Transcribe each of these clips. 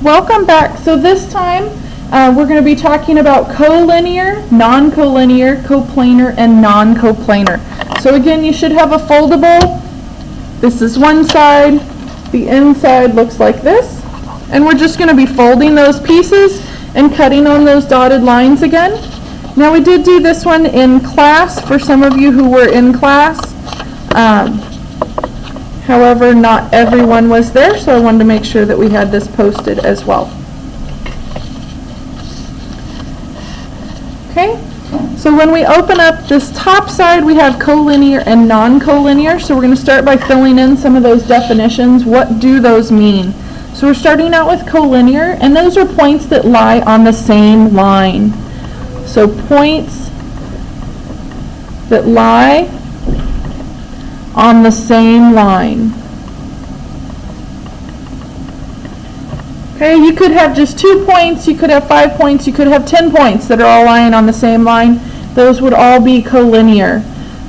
Welcome back. So this time we're going to be talking about collinear, non-collinear, coplanar, and non-coplanar. So again, you should have a foldable. This is one side. The inside looks like this. And we're just going to be folding those pieces and cutting on those dotted lines again. Now we did do this one in class for some of you who were in class. However, not everyone was there, so I wanted to make sure that we had this posted as well. Okay, so when we open up this top side, we have collinear and non-collinear. So we're going to start by filling in some of those definitions. What do those mean? So we're starting out with collinear, and those are points that lie on the same line. So points that lie on the same line. Okay, you could have just 2 points, you could have 5 points, you could have 10 points that are all lying on the same line. Those would all be collinear.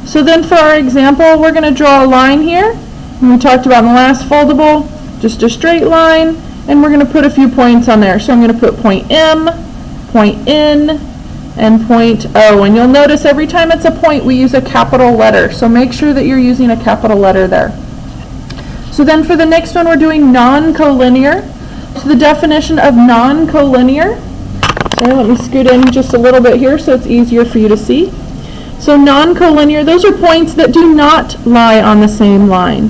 So then for our example, we're going to draw a line here. And we talked about in the last foldable, just a straight line, and we're going to put a few points on there. So I'm going to put point M, point N, and point O. And you'll notice every time it's a point, we use a capital letter. So make sure that you're using a capital letter there. So then for the next one, we're doing non-collinear. So the definition of non-collinear, so let me scoot in just a little bit here so it's easier for you to see. So non-collinear, those are points that do not lie on the same line.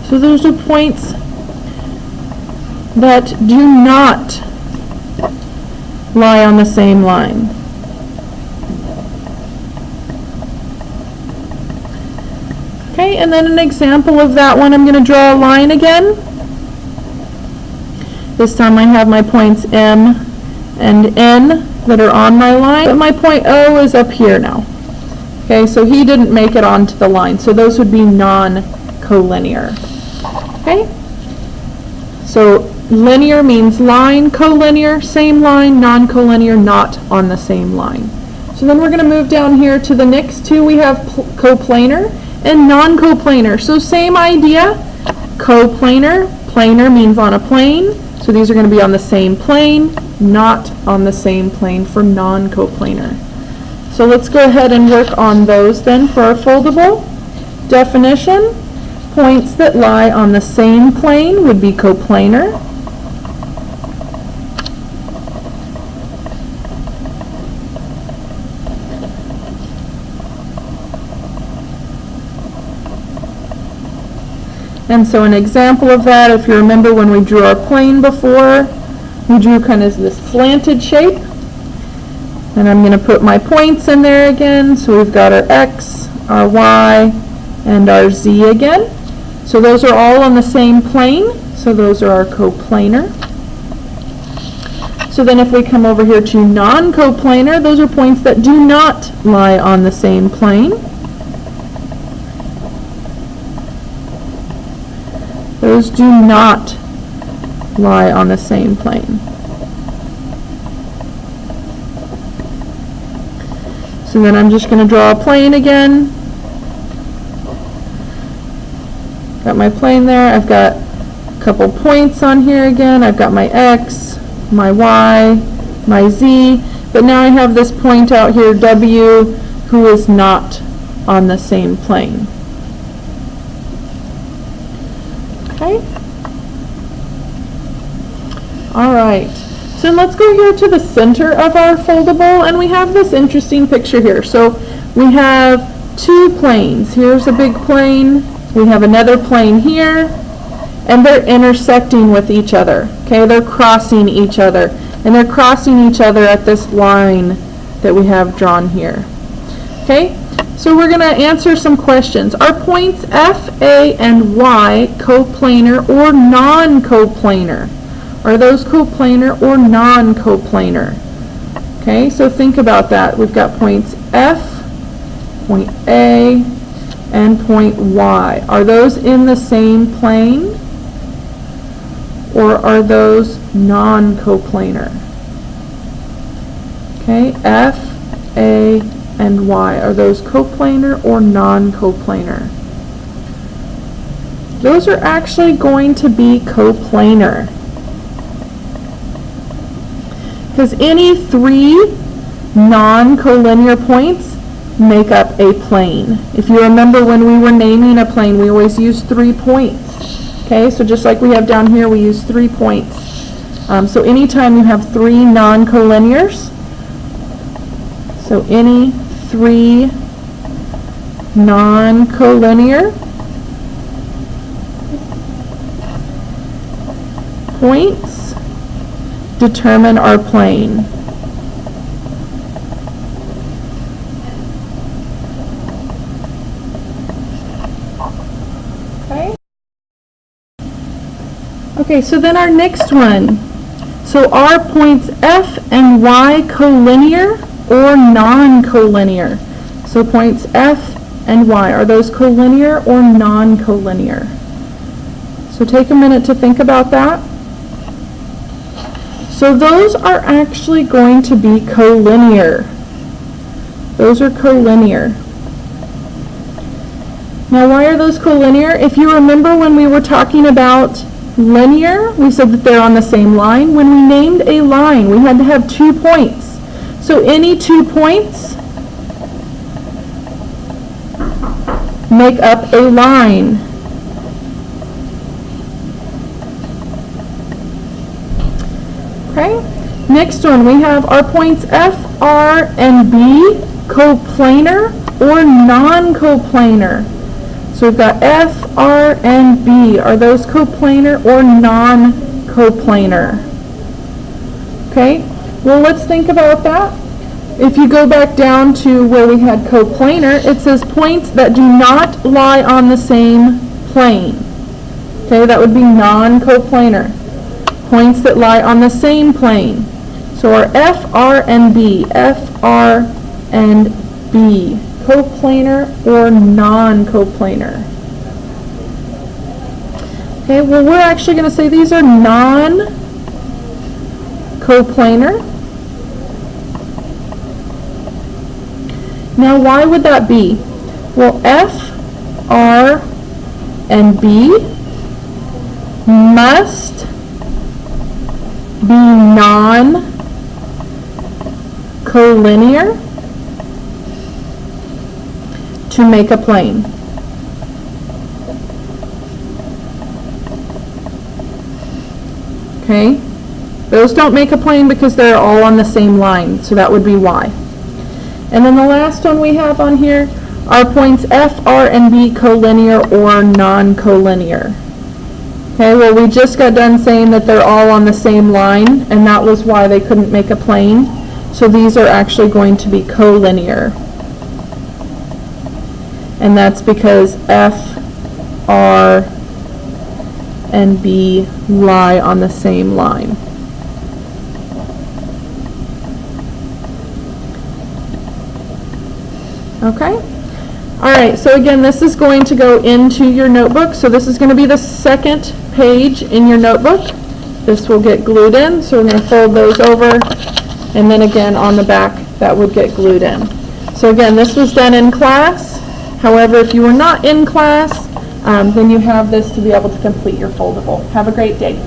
So those are points that do not lie on the same line. Okay, and then an example of that one, I'm going to draw a line again. This time I have my points M and N that are on my line, but my point O is up here now. Okay, so he didn't make it onto the line, so those would be non-collinear. Okay, so linear means line, collinear, same line, non-collinear, not on the same line. So then we're going to move down here to the next two. We have coplanar and non-coplanar. So same idea, coplanar, planar means on a plane, so these are going to be on the same plane, not on the same plane for non-coplanar. So let's go ahead and work on those then for our foldable. Definition, points that lie on the same plane would be coplanar. And so an example of that, if you remember when we drew our plane before, we drew kind of this slanted shape. And I'm going to put my points in there again. So we've got our X, our Y, and our Z again. So those are all on the same plane. So those are our coplanar. So then if we come over here to non-coplanar, those are points that do not lie on the same plane. Those do not lie on the same plane. So then I'm just going to draw a plane again. Got my plane there. I've got a couple points on here again. I've got my X, my Y, my Z. But now I have this point out here, W, who is not on the same plane. Okay. All right. So let's go here to the center of our foldable, and we have this interesting picture here. So we have two planes. Here's a big plane. We have another plane here, and they're intersecting with each other. Okay, they're crossing each other, and they're crossing each other at this line that we have drawn here. Okay. So we're going to answer some questions. Are points F, A, and Y coplanar or non-coplanar? Are those coplanar or non-coplanar? Okay, so think about that. We've got points F, point A, and point Y. Are those in the same plane? Or are those non-coplanar? Okay, F, A, and Y. Are those coplanar or non-coplanar? Those are actually going to be coplanar. because any three non-collinear points make up a plane. If you remember when we were naming a plane, we always use 3 points. Okay, so just like we have down here, we use 3 points. So anytime you have 3 non-collinears, so any 3 non-collinear points determine our plane. Okay, so then our next one. So are points F and Y collinear or non-collinear? So points F and Y, are those collinear or non-collinear? So take a minute to think about that. So those are actually going to be collinear. Those are collinear. Now why are those collinear? If you remember when we were talking about linear, we said that they're on the same line. When we named a line, we had to have 2 points. So any 2 points make up a line. Okay, next one, we have our points F, R, and B coplanar or non-coplanar. So we've got F, R, and B. Are those coplanar or non-coplanar? Okay, well let's think about that. If you go back down to where we had coplanar, it says points that do not lie on the same plane. Okay, that would be non-coplanar. Points that lie on the same plane. So our F, R, and B. F, R, and B. Coplanar or non-coplanar? Okay, well we're actually going to say these are non-coplanar. Now why would that be? Well, F, R, and B must be non-collinear to make a plane. Okay, those don't make a plane because they're all on the same line, so that would be why. And then the last one we have on here are points F, R, and B collinear or non-collinear. Okay, well we just got done saying that they're all on the same line, and that was why they couldn't make a plane. So these are actually going to be collinear. And that's because F, R, and B lie on the same line. Okay? Alright, so again, this is going to go into your notebook. So this is going to be the second page in your notebook. This will get glued in, so we're going to fold those over, and then again on the back that would get glued in. So again, this was done in class. However, if you were not in class, then you have this to be able to complete your foldable. Have a great day.